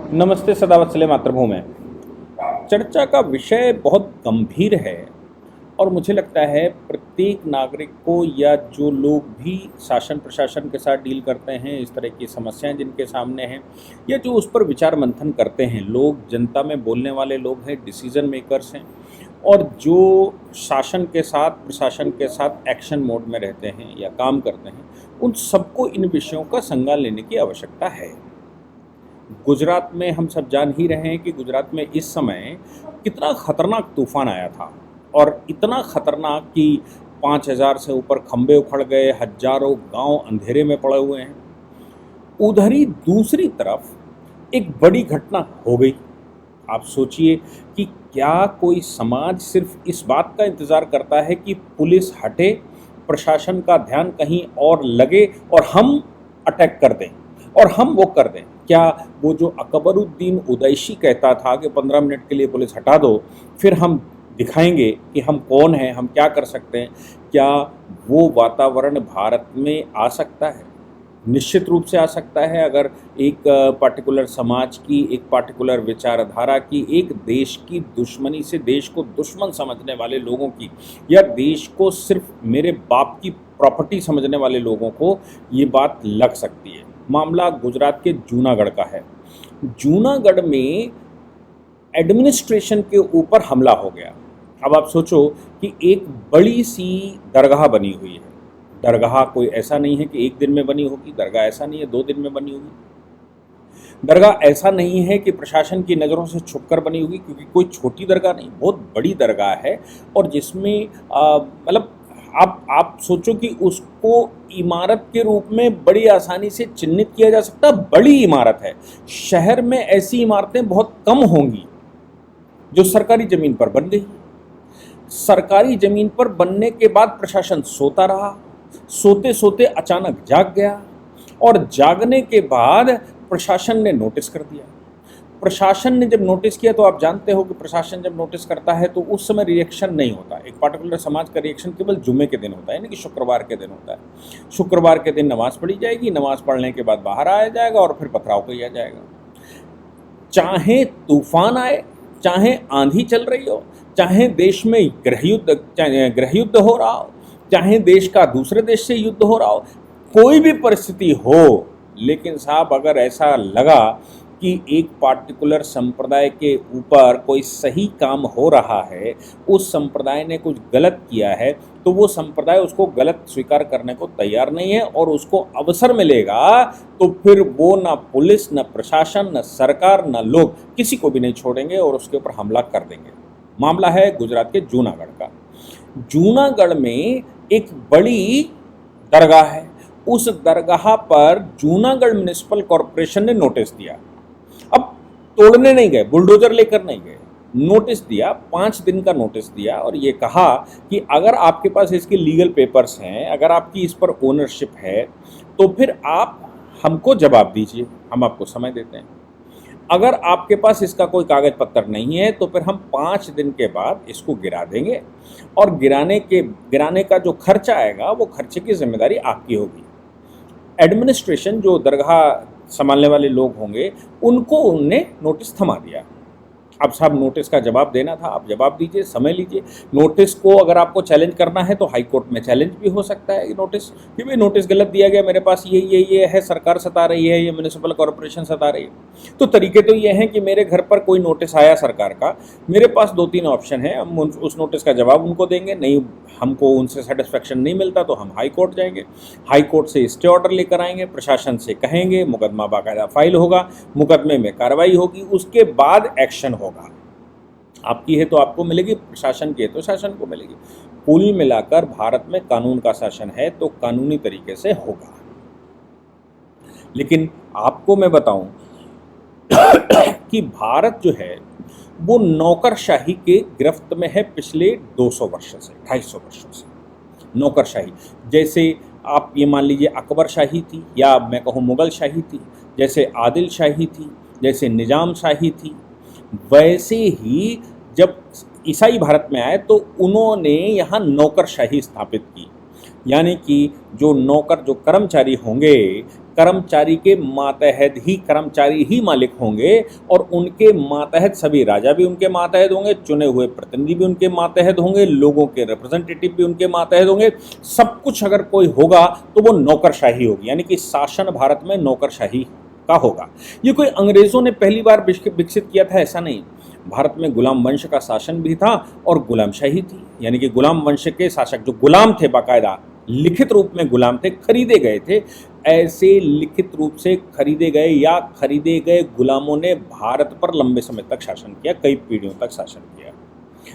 नमस्ते सदावत्सले मातृभूमि। चर्चा का विषय बहुत गंभीर है और मुझे लगता है प्रत्येक नागरिक को या जो लोग भी शासन प्रशासन के साथ डील करते हैं, इस तरह की समस्याएं जिनके सामने हैं या जो उस पर विचार मंथन करते हैं, लोग जनता में बोलने वाले लोग हैं, डिसीजन मेकर्स हैं और जो शासन के साथ प्रशासन के साथ एक्शन मोड में रहते हैं या काम करते हैं, उन सबको इन विषयों का संज्ञान लेने की आवश्यकता है। गुजरात में हम सब जान ही रहे हैं कि गुजरात में इस समय कितना खतरनाक तूफान आया था और इतना खतरनाक कि 5,000 से ऊपर खंबे उखड़ गए, हजारों गांव अंधेरे में पड़े हुए हैं। उधर ही दूसरी तरफ एक बड़ी घटना हो गई। आप सोचिए कि क्या कोई समाज सिर्फ इस बात का इंतज़ार करता है कि पुलिस हटे, प्रशासन का ध्यान कहीं और लगे और हम अटैक कर दें और हम वो कर दें। क्या वो जो अकबरुद्दीन उदैशी कहता था कि 15 मिनट के लिए पुलिस हटा दो, फिर हम दिखाएंगे कि हम कौन हैं, हम क्या कर सकते हैं, क्या वो वातावरण भारत में आ सकता है? निश्चित रूप से आ सकता है। अगर एक पार्टिकुलर समाज की, एक पार्टिकुलर विचारधारा की, एक देश की दुश्मनी से देश को दुश्मन समझने वाले लोगों की या देश को सिर्फ मेरे बाप की प्रॉपर्टी समझने वाले लोगों को ये बात लग सकती है। मामला गुजरात के जूनागढ़ का है। जूनागढ़ में एडमिनिस्ट्रेशन के ऊपर हमला हो गया। अब आप सोचो कि एक बड़ी सी दरगाह बनी हुई है। दरगाह कोई ऐसा नहीं है कि एक दिन में बनी होगी, दरगाह ऐसा नहीं है 2 दिन में बनी होगी, दरगाह ऐसा नहीं है कि प्रशासन की नज़रों से छुपकर बनी होगी, क्योंकि कोई छोटी दरगाह नहीं, बहुत बड़ी दरगाह है और जिसमें मतलब आप सोचो कि उसको इमारत के रूप में बड़ी आसानी से चिन्हित किया जा सकता है। बड़ी इमारत है। शहर में ऐसी इमारतें बहुत कम होंगी जो सरकारी ज़मीन पर बन गई। सरकारी ज़मीन पर बनने के बाद प्रशासन सोता रहा, सोते सोते अचानक जाग गया और जागने के बाद प्रशासन ने नोटिस कर दिया। प्रशासन ने जब नोटिस किया तो आप जानते हो कि प्रशासन जब नोटिस करता है तो उस समय रिएक्शन नहीं होता। एक पार्टिकुलर समाज का रिएक्शन केवल जुम्मे के दिन होता है, यानी कि शुक्रवार के दिन होता है। शुक्रवार के दिन नमाज़ पढ़ी जाएगी, नमाज़ पढ़ने के बाद बाहर आया जाएगा और फिर पथराव किया जाएगा। चाहे तूफान आए, चाहे आंधी चल रही हो, चाहे देश में गृह युद्ध हो रहा हो, चाहे देश का दूसरे देश से युद्ध हो रहा हो, कोई भी परिस्थिति हो, लेकिन साहब अगर ऐसा लगा कि एक पार्टिकुलर संप्रदाय के ऊपर कोई सही काम हो रहा है, उस संप्रदाय ने कुछ गलत किया है, तो वो संप्रदाय उसको गलत स्वीकार करने को तैयार नहीं है और उसको अवसर मिलेगा तो फिर वो ना पुलिस, ना प्रशासन, ना सरकार, ना लोग किसी को भी नहीं छोड़ेंगे और उसके ऊपर हमला कर देंगे। मामला है गुजरात के जूनागढ़ का। जूनागढ़ में एक बड़ी दरगाह है। उस दरगाह पर जूनागढ़ म्युनिसिपल कॉरपोरेशन ने नोटिस दिया। अब तोड़ने नहीं गए, बुलडोजर लेकर नहीं गए, नोटिस दिया, 5 दिन का नोटिस दिया और ये कहा कि अगर आपके पास इसके लीगल पेपर्स हैं, अगर आपकी इस पर ओनरशिप है, तो फिर आप हमको जवाब दीजिए, हम आपको समय देते हैं। अगर आपके पास इसका कोई कागज पत्तर नहीं है तो फिर हम 5 दिन के बाद इसको गिरा देंगे और गिराने का जो खर्चा आएगा वो खर्चे की जिम्मेदारी आपकी होगी। एडमिनिस्ट्रेशन, जो दरगाह संभालने वाले लोग होंगे, उनको उनने नोटिस थमा दिया। अब साहब नोटिस का जवाब देना था, आप जवाब दीजिए, समय लीजिए। नोटिस को अगर आपको चैलेंज करना है तो हाई कोर्ट में चैलेंज भी हो सकता है नोटिस कि भाई नोटिस गलत दिया गया, मेरे पास ये है, सरकार सता रही है, ये म्युनिसिपल कॉरपोरेशन सता रही है। तो तरीके तो ये हैं कि मेरे घर पर कोई नोटिस आया सरकार का, मेरे पास 2-3 ऑप्शन है, हम उस नोटिस का जवाब उनको देंगे, नहीं हमको उनसे सेटिस्फेक्शन नहीं मिलता तो हम हाई कोर्ट जाएंगे, हाई कोर्ट से स्टे ऑर्डर लेकर आएंगे, प्रशासन से कहेंगे, मुकदमा बाकायदा फाइल होगा, मुकदमे में कार्रवाई होगी, उसके बाद एक्शन होगा। आपकी है तो आपको मिलेगी, प्रशासन की है तो शासन को मिलेगी। कुल मिलाकर भारत में कानून का शासन है तो कानूनी तरीके से होगा। लेकिन आपको मैं बताऊं कि भारत जो है वो नौकरशाही के गिरफ्त में है पिछले 200 वर्षों से, 250 वर्षों से। नौकरशाही, जैसे आप ये मान लीजिए अकबर शाही थी, या मैं कहूँ मुग़ल शाही थी, जैसे आदिल शाही थी, जैसे निज़ाम शाही थी, वैसे ही जब ईसाई भारत में आए तो उन्होंने यहाँ नौकरशाही स्थापित की। यानी कि जो नौकर, जो कर्मचारी होंगे, कर्मचारी के मातहत ही कर्मचारी ही मालिक होंगे और उनके मातहत सभी राजा भी उनके मातहत होंगे, चुने हुए प्रतिनिधि भी उनके मातहत होंगे, लोगों के रिप्रेजेंटेटिव भी उनके मातहत होंगे। सब कुछ अगर कोई होगा तो वो नौकरशाही होगी, यानी कि शासन भारत में नौकरशाही का होगा। ये कोई अंग्रेजों ने पहली बार विकसित किया था ऐसा नहीं। भारत में गुलाम वंश का शासन भी था और गुलामशाही थी, यानी कि गुलाम वंश के शासक जो गुलाम थे, बाकायदा लिखित रूप में गुलाम थे, खरीदे गए थे। ऐसे लिखित रूप से खरीदे गए या खरीदे गए गुलामों ने भारत पर लंबे समय तक शासन किया, कई पीढ़ियों तक शासन किया।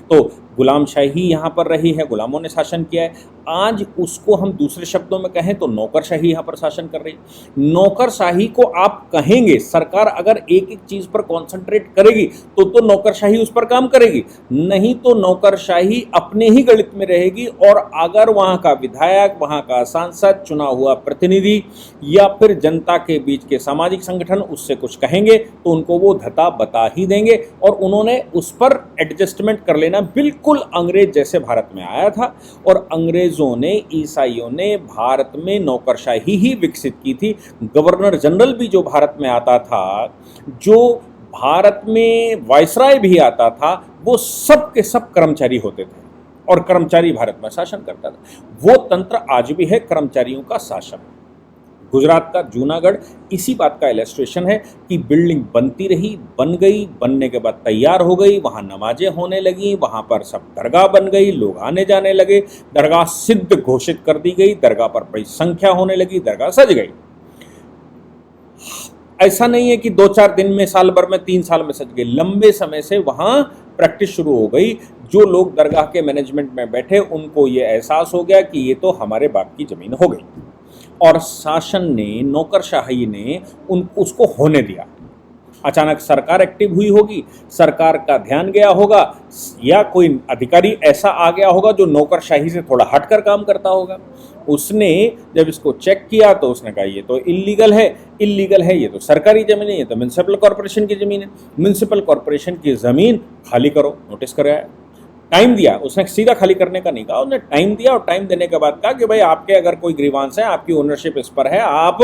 तो गुलामशाही यहाँ पर रही है, गुलामों ने शासन किया है। आज उसको हम दूसरे शब्दों में कहें तो नौकरशाही यहाँ पर शासन कर रही है। नौकरशाही को आप कहेंगे, सरकार अगर एक एक चीज पर कॉन्सेंट्रेट करेगी तो नौकरशाही उस पर काम करेगी, नहीं तो नौकरशाही अपने ही गणित में रहेगी। और अगर वहाँ का विधायक, वहाँ का सांसद, चुना हुआ प्रतिनिधि या फिर जनता के बीच के सामाजिक संगठन उससे कुछ कहेंगे तो उनको वो धता बता ही देंगे और उन्होंने उस पर एडजस्टमेंट कर लेना। बिल्कुल अंग्रेज जैसे भारत में आया था और अंग्रेजों ने, ईसाइयों ने भारत में नौकरशाही ही विकसित की थी। गवर्नर जनरल भी जो भारत में आता था, जो भारत में वायसराय भी आता था, वो सब के सब कर्मचारी होते थे और कर्मचारी भारत में शासन करता था। वो तंत्र आज भी है, कर्मचारियों का शासन। गुजरात का जूनागढ़ इसी बात का इलस्ट्रेशन है कि बिल्डिंग बनती रही, बन गई, बनने के बाद तैयार हो गई, वहाँ नमाजें होने लगी, वहाँ पर सब दरगाह बन गई, लोग आने जाने लगे, दरगाह सिद्ध घोषित कर दी गई, दरगाह पर बड़ी संख्या होने लगी, दरगाह सज गई। ऐसा नहीं है कि 2-4 दिन में, साल भर में, 3 साल में सज गई, लंबे समय से वहाँ प्रैक्टिस शुरू हो गई। जो लोग दरगाह के मैनेजमेंट में बैठे उनको ये एहसास हो गया कि ये तो हमारे बाप की ज़मीन हो गई और शासन ने, नौकरशाही ने उसको होने दिया। अचानक सरकार एक्टिव हुई होगी, सरकार का ध्यान गया होगा या कोई अधिकारी ऐसा आ गया होगा जो नौकरशाही से थोड़ा हटकर काम करता होगा। उसने जब इसको चेक किया तो उसने कहा ये तो इल्लीगल है, ये तो सरकारी ज़मीन है, ये तो म्यूनसिपल कॉरपोरेशन की ज़मीन है, म्यूनसिपल कॉरपोरेशन की ज़मीन खाली करो। नोटिस कराया, टाइम दिया, उसने सीधा खाली करने का नहीं कहा, उसने टाइम दिया और टाइम देने के बाद कहा कि भाई आपके अगर कोई ग्रीवांस है, आपकी ओनरशिप इस पर है, आप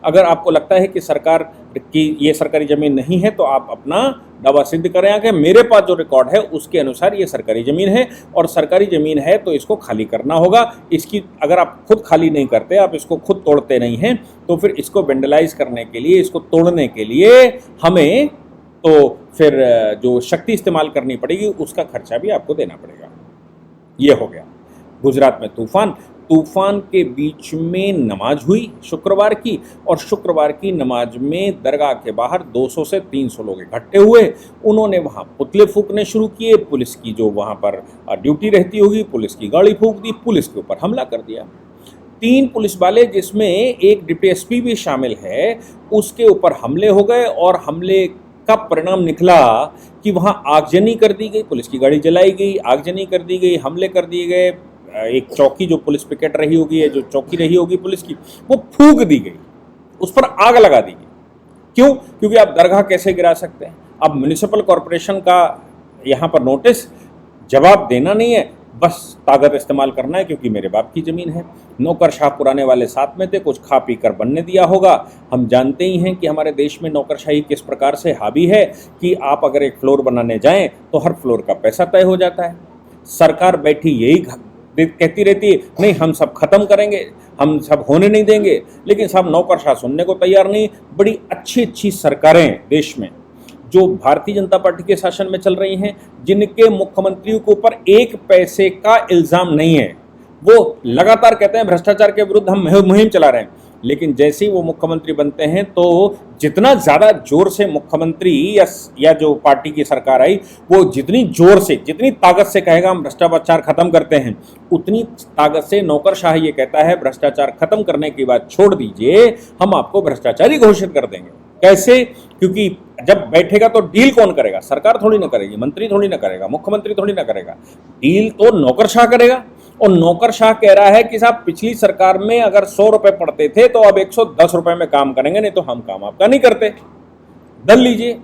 अगर आपको लगता है कि सरकार की ये सरकारी ज़मीन नहीं है तो आप अपना दावा सिद्ध करें आगे, मेरे पास जो रिकॉर्ड है उसके अनुसार ये सरकारी ज़मीन है और सरकारी ज़मीन है तो इसको खाली करना होगा। इसकी अगर आप खुद खाली नहीं करते, आप इसको खुद तोड़ते नहीं हैं, तो फिर इसको वेंडलाइज करने के लिए, इसको तोड़ने के लिए हमें तो फिर जो शक्ति इस्तेमाल करनी पड़ेगी उसका खर्चा भी आपको देना पड़ेगा। ये हो गया। गुजरात में तूफान के बीच में नमाज हुई शुक्रवार की, और शुक्रवार की नमाज में दरगाह के बाहर 200 से 300 लोग इकट्ठे हुए। उन्होंने वहाँ पुतले फूंकने शुरू किए, पुलिस की जो वहाँ पर ड्यूटी रहती होगी, पुलिस की गाड़ी फूंक दी, पुलिस के ऊपर हमला कर दिया। 3 पुलिस वाले जिसमें एक डिप्टी एसपी भी शामिल है, उसके ऊपर हमले हो गए और हमले का परिणाम निकला कि वहाँ आगजनी कर दी गई, पुलिस की गाड़ी जलाई गई, आगजनी कर दी गई, हमले कर दिए गए। एक चौकी जो पुलिस पिकेट रही होगी, जो चौकी रही होगी पुलिस की, वो फूंक दी गई, उस पर आग लगा दी गई। क्यों? क्योंकि आप दरगाह कैसे गिरा सकते हैं? अब म्यूनिसिपल कॉरपोरेशन का यहाँ पर नोटिस, जवाब देना नहीं है, बस ताकत इस्तेमाल करना है क्योंकि मेरे बाप की ज़मीन है। नौकरशाह पुराने वाले साथ में थे, कुछ खा पी कर बनने दिया होगा। हम जानते ही हैं कि हमारे देश में नौकरशाही किस प्रकार से हावी है कि आप अगर एक फ्लोर बनाने जाएं तो हर फ्लोर का पैसा तय हो जाता है। सरकार बैठी यही कहती रहती है, नहीं हम सब खत्म करेंगे, हम सब होने नहीं देंगे, लेकिन सब नौकरशाह सुनने को तैयार नहीं। बड़ी अच्छी सरकारें देश में जो भारतीय जनता पार्टी के शासन में चल रही हैं, जिनके मुख्यमंत्रियों के ऊपर 1 पैसे का इल्ज़ाम नहीं है, वो लगातार कहते हैं भ्रष्टाचार के विरुद्ध हम मुहिम चला रहे हैं, लेकिन जैसे ही वो मुख्यमंत्री बनते हैं तो जितना ज़्यादा जोर से मुख्यमंत्री या जो पार्टी की सरकार आई, वो जितनी जोर से, जितनी ताकत से कहेगा हम भ्रष्टाचार खत्म करते हैं, उतनी ताकत से नौकरशाह ये कहता है भ्रष्टाचार खत्म करने की बात छोड़ दीजिए, हम आपको भ्रष्टाचारी घोषित कर देंगे। कैसे? क्योंकि जब बैठेगा तो डील कौन करेगा? सरकार थोड़ी ना करेगी, मंत्री थोड़ी ना करेगा, मुख्यमंत्री थोड़ी ना करेगा, डील तो नौकरशाह करेगा। और नौकरशाह कह रहा है कि साहब पिछली सरकार में अगर 100 रुपए पड़ते थे तो अब 110 रुपए में काम करेंगे, नहीं तो हम काम आपका नहीं करते, दल लीजिए।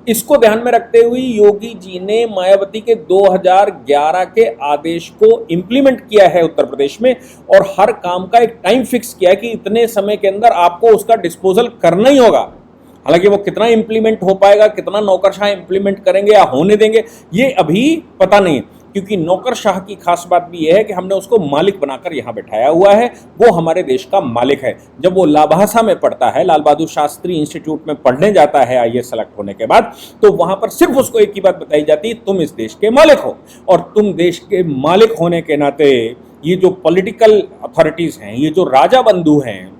इसको ध्यान में रखते हुए योगी जी ने मायावती के 2011 के आदेश को इंप्लीमेंट किया है उत्तर प्रदेश में, और हर काम का एक टाइम फिक्स किया है कि इतने समय के अंदर आपको उसका डिस्पोजल करना ही होगा। हालांकि वो कितना इंप्लीमेंट हो पाएगा, कितना नौकरशाह इंप्लीमेंट करेंगे या होने देंगे, ये अभी पता नहीं, क्योंकि नौकरशाह की खास बात भी यह है कि हमने उसको मालिक बनाकर यहां बैठाया हुआ है, वो हमारे देश का मालिक है। जब वो लाभासा में पढ़ता है, लाल बहादुर शास्त्री इंस्टीट्यूट में पढ़ने जाता है आईएएस सेलेक्ट होने के बाद, तो वहां पर सिर्फ उसको एक ही बात बताई जाती है, तुम इस देश के मालिक हो, और तुम देश के मालिक होने के नाते ये जो पॉलिटिकल अथॉरिटीज हैं, ये जो राजा बंधु हैं,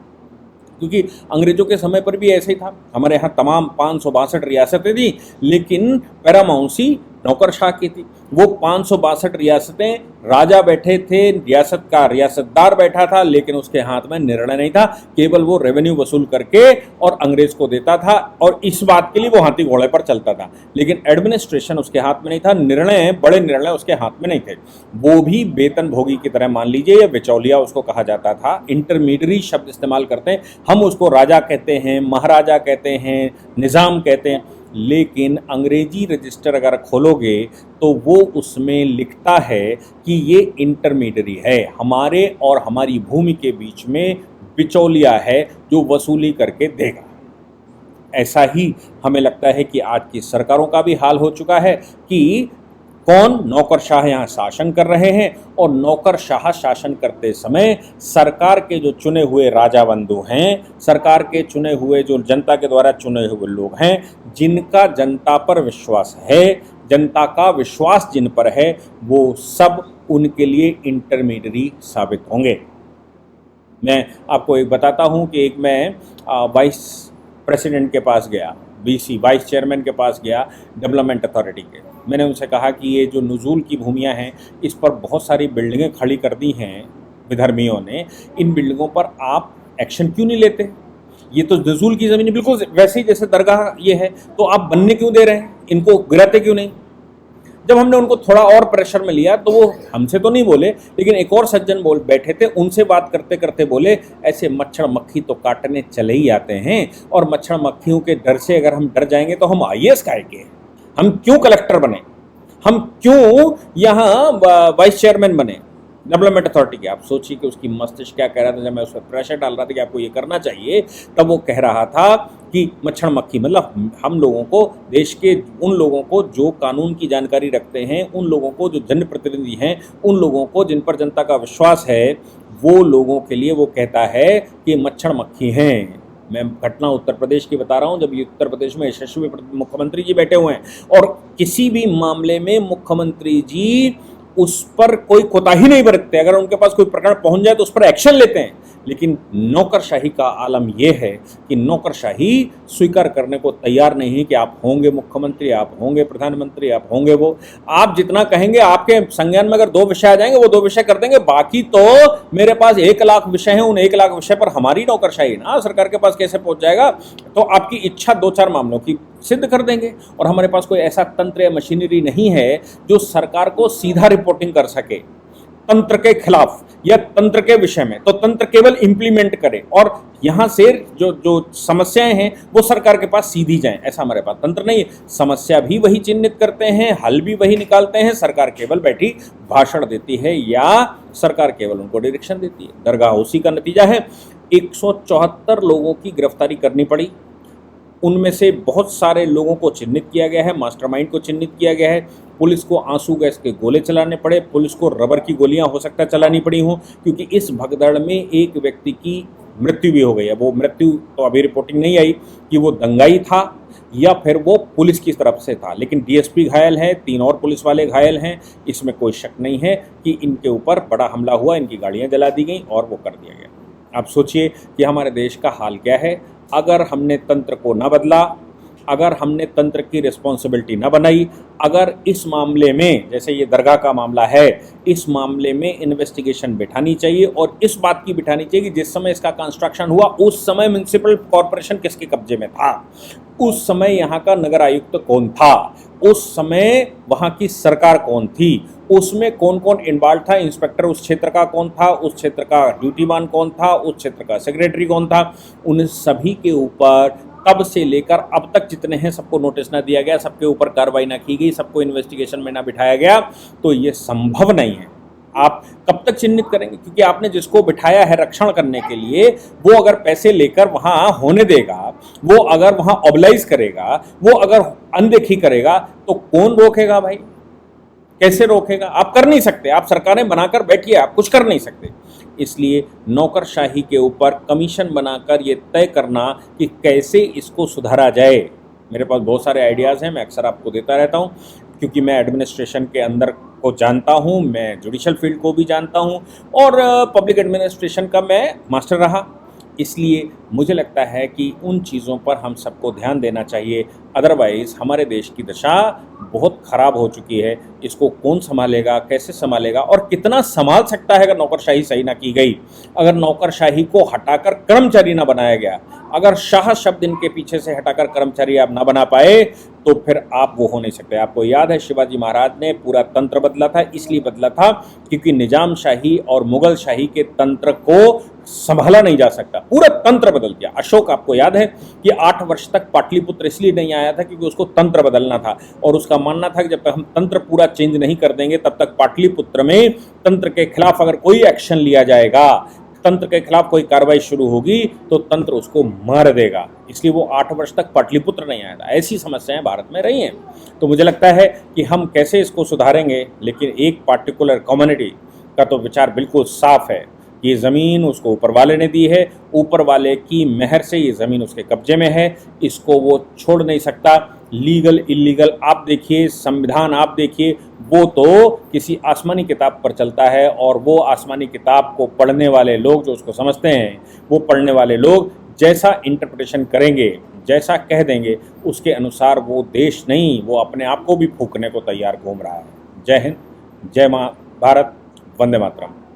क्योंकि अंग्रेजों के समय पर भी ऐसे ही था, हमारे यहाँ तमाम 562 रियासतें थी, लेकिन पैरामाउंसी नौकरशाह की थी। वो 562 रियासतें, राजा बैठे थे, रियासत का रियासतदार बैठा था, लेकिन उसके हाथ में निर्णय नहीं था, केवल वो रेवेन्यू वसूल करके और अंग्रेज को देता था, और इस बात के लिए वो हाथी घोड़े पर चलता था, लेकिन एडमिनिस्ट्रेशन उसके हाथ में नहीं था, निर्णय, बड़े निर्णय उसके हाथ में नहीं थे। वो भी वेतन भोगी की तरह मान लीजिए, या बिचौलिया उसको कहा जाता था, इंटरमीडियरी शब्द इस्तेमाल करते हैं हम, उसको राजा कहते हैं, महाराजा कहते हैं, निज़ाम कहते हैं, लेकिन अंग्रेजी रजिस्टर अगर खोलोगे तो वो उसमें लिखता है कि ये इंटरमीडियरी है, हमारे और हमारी भूमि के बीच में बिचौलिया है जो वसूली करके देगा। ऐसा ही हमें लगता है कि आज की सरकारों का भी हाल हो चुका है कि कौन नौकरशाह यहाँ शासन कर रहे हैं, और नौकरशाह शासन करते समय सरकार के जो चुने हुए राजा बंधु हैं, सरकार के चुने हुए जो जनता के द्वारा चुने हुए लोग हैं, जिनका जनता पर विश्वास है, जनता का विश्वास जिन पर है, वो सब उनके लिए इंटरमीडियरी साबित होंगे। मैं आपको एक बताता हूँ कि एक मैं वाइस प्रेसिडेंट के पास गया, बीसी वाइस चेयरमैन के पास गया डेवलपमेंट अथॉरिटी के। मैंने उनसे कहा कि ये जो नुज़ूल की भूमियां हैं, इस पर बहुत सारी बिल्डिंगें खड़ी कर दी हैं विधर्मियों ने, इन बिल्डिंगों पर आप एक्शन क्यों नहीं लेते? ये तो नुज़ूल की ज़मीन बिल्कुल वैसे ही जैसे दरगाह ये है, तो आप बनने क्यों दे रहे हैं? इनको गिराते क्यों नहीं? जब हमने उनको थोड़ा और प्रेशर में लिया तो वो हमसे तो नहीं बोले, लेकिन एक और सज्जन बोल बैठे थे, उनसे बात करते करते बोले, ऐसे मच्छर मक्खी तो काटने चले ही आते हैं, और मच्छर मक्खियों के डर से अगर हम डर जाएंगे तो हम आईएएस काहे, हम क्यों कलेक्टर बने, हम क्यों यहाँ वाइस चेयरमैन बने डेवलपमेंट अथॉरिटी के? आप सोचिए कि उसकी मस्तिष्क क्या कह रहा था। जब मैं उस पर प्रेशर डाल रहा था कि आपको ये करना चाहिए, तब वो कह रहा था कि मच्छर मक्खी, मतलब हम लोगों को, देश के उन लोगों को जो कानून की जानकारी रखते हैं, उन लोगों को जो जनप्रतिनिधि हैं, उन लोगों को जिन पर जनता का विश्वास है, वो लोगों के लिए वो कहता है कि मच्छर मक्खी हैं। मैं घटना उत्तर प्रदेश की बता रहा हूँ, जब ये उत्तर प्रदेश में यशस्वी मुख्यमंत्री जी बैठे हुए हैं, और किसी भी मामले में मुख्यमंत्री जी उस पर कोई कोताही नहीं बरतते, अगर उनके पास कोई प्रकरण पहुंच जाए तो उस पर एक्शन लेते हैं। लेकिन नौकरशाही का आलम यह है कि नौकरशाही स्वीकार करने को तैयार नहीं है कि आप होंगे मुख्यमंत्री, आप होंगे प्रधानमंत्री, आप होंगे वो, आप जितना कहेंगे, आपके संज्ञान में अगर 2 विषय आ जाएंगे वो 2 विषय कर देंगे, बाकी तो मेरे पास 1 लाख विषय हैं, उन 1 लाख विषय पर हमारी नौकरशाही ना सरकार के पास कैसे पहुंच जाएगा? तो आपकी इच्छा 2-4 मामलों की सिद्ध कर देंगे, और हमारे पास कोई ऐसा तंत्र या मशीनरी नहीं है जो सरकार को सीधा रिपोर्टिंग कर सके तंत्र के खिलाफ या तंत्र के विषय में, तो तंत्र केवल इंप्लीमेंट करे, और यहां से जो समस्याएं हैं वो सरकार के पास सीधी जाएं। ऐसा हमारे पास तंत्र नहीं है। समस्या भी वही चिन्हित करते हैं, हल भी वही निकालते हैं, सरकार केवल बैठी भाषण देती है या सरकार केवल उनको डायरेक्शन देती है। दरगाह उसी का नतीजा है। 174 लोगों की गिरफ्तारी करनी पड़ी, उनमें से बहुत सारे लोगों को चिन्हित किया गया है, मास्टरमाइंड को चिन्हित किया गया है। पुलिस को आंसू गैस के गोले चलाने पड़े, पुलिस को रबर की गोलियां हो सकता है चलानी पड़ी हों, क्योंकि इस भगदड़ में एक व्यक्ति की मृत्यु भी हो गई है। वो मृत्यु तो अभी रिपोर्टिंग नहीं आई कि वो दंगाई था या फिर वो पुलिस की तरफ से था, लेकिन डीएसपी घायल है, 3 और पुलिस वाले घायल हैं। इसमें कोई शक नहीं है कि इनके ऊपर बड़ा हमला हुआ, इनकी गाड़ियाँ जला दी गई और वो कर दिया गया। आप सोचिए कि हमारे देश का हाल क्या है अगर हमने तंत्र को न बदला, अगर हमने तंत्र की रिस्पॉन्सिबिलिटी न बनाई, अगर इस मामले में, जैसे ये दरगाह का मामला है, इस मामले में इन्वेस्टिगेशन बिठानी चाहिए, और इस बात की बिठानी चाहिए कि जिस समय इसका कंस्ट्रक्शन हुआ उस समय म्युनिसिपल कॉरपोरेशन किसके कब्जे में था, उस समय यहाँ का नगर आयुक्त कौन था, उस समय वहाँ की सरकार कौन थी, उसमें कौन कौन इन्वॉल्व था, इंस्पेक्टर उस क्षेत्र का कौन था, उस क्षेत्र का ड्यूटीमान कौन था, उस क्षेत्र का सेक्रेटरी कौन था, उन सभी के ऊपर तब से लेकर अब तक जितने हैं सबको नोटिस ना दिया गया, सबके ऊपर कार्रवाई ना की गई, सबको इन्वेस्टिगेशन में ना बिठाया गया, तो ये संभव नहीं है। आप कब तक चिन्हित करेंगे? क्योंकि आपने जिसको बिठाया है रक्षण करने के लिए, वो अगर पैसे लेकर वहां होने देगा, वो अगर वहां ऑबलाइज करेगा, वो अगर अनदेखी करेगा, तो कौन रोकेगा भाई? कैसे रोकेगा? आप कर नहीं सकते, आप सरकारें बनाकर बैठिए, आप कुछ कर नहीं सकते। इसलिए नौकरशाही के ऊपर कमीशन बनाकर ये तय करना कि कैसे इसको सुधारा जाए, मेरे पास बहुत सारे आइडियाज़ हैं, मैं अक्सर आपको देता रहता हूँ, क्योंकि मैं एडमिनिस्ट्रेशन के अंदर को जानता हूँ, मैं जुडिशल फील्ड को भी जानता हूँ, और पब्लिक एडमिनिस्ट्रेशन का मैं मास्टर रहा। इसलिए मुझे लगता है कि उन चीज़ों पर हम सबको ध्यान देना चाहिए, अदरवाइज़ हमारे देश की दशा बहुत ख़राब हो चुकी है। इसको कौन संभालेगा, कैसे संभालेगा और कितना संभाल सकता है अगर नौकरशाही सही ना की गई, अगर नौकरशाही को हटाकर कर्मचारी ना बनाया गया, अगर शाह शब्द इनके पीछे से हटाकर कर्मचारी आप ना बना पाए, तो फिर आप वो हो नहीं सकते। आपको याद है शिवाजी महाराज ने पूरा तंत्र बदला था, इसलिए बदला था क्योंकि निजाम शाही और मुगल शाही के तंत्र को संभाला नहीं जा सकता, पूरा तंत्र बदल दिया। अशोक, आपको याद है कि 8 वर्ष तक पाटलिपुत्र इसलिए नहीं आया था क्योंकि उसको तंत्र बदलना था, और उसका मानना था कि जब तक हम तंत्र पूरा चेंज नहीं कर देंगे तब तक पाटलिपुत्र में तंत्र के खिलाफ अगर कोई एक्शन लिया जाएगा, तंत्र के खिलाफ कोई कार्रवाई शुरू होगी, तो तंत्र उसको मार देगा। इसलिए वो 8 वर्ष तक पाटलिपुत्र नहीं आया था। ऐसी समस्याएं भारत में रही हैं। तो मुझे लगता है कि हम कैसे इसको सुधारेंगे, लेकिन एक पार्टिकुलर कम्युनिटी का तो विचार बिल्कुल साफ है। ये ज़मीन उसको ऊपर वाले ने दी है, ऊपर वाले की मेहर से ये ज़मीन उसके कब्जे में है, इसको वो छोड़ नहीं सकता। लीगल इलीगल आप देखिए, संविधान आप देखिए, वो तो किसी आसमानी किताब पर चलता है, और वो आसमानी किताब को पढ़ने वाले लोग जो उसको समझते हैं, वो पढ़ने वाले लोग जैसा इंटरप्रिटेशन करेंगे, जैसा कह देंगे, उसके अनुसार वो देश नहीं, वो अपने आप को भी फूंकने को तैयार घूम रहा है। जय हिंद, जय माँ भारत, वंदे मातरम।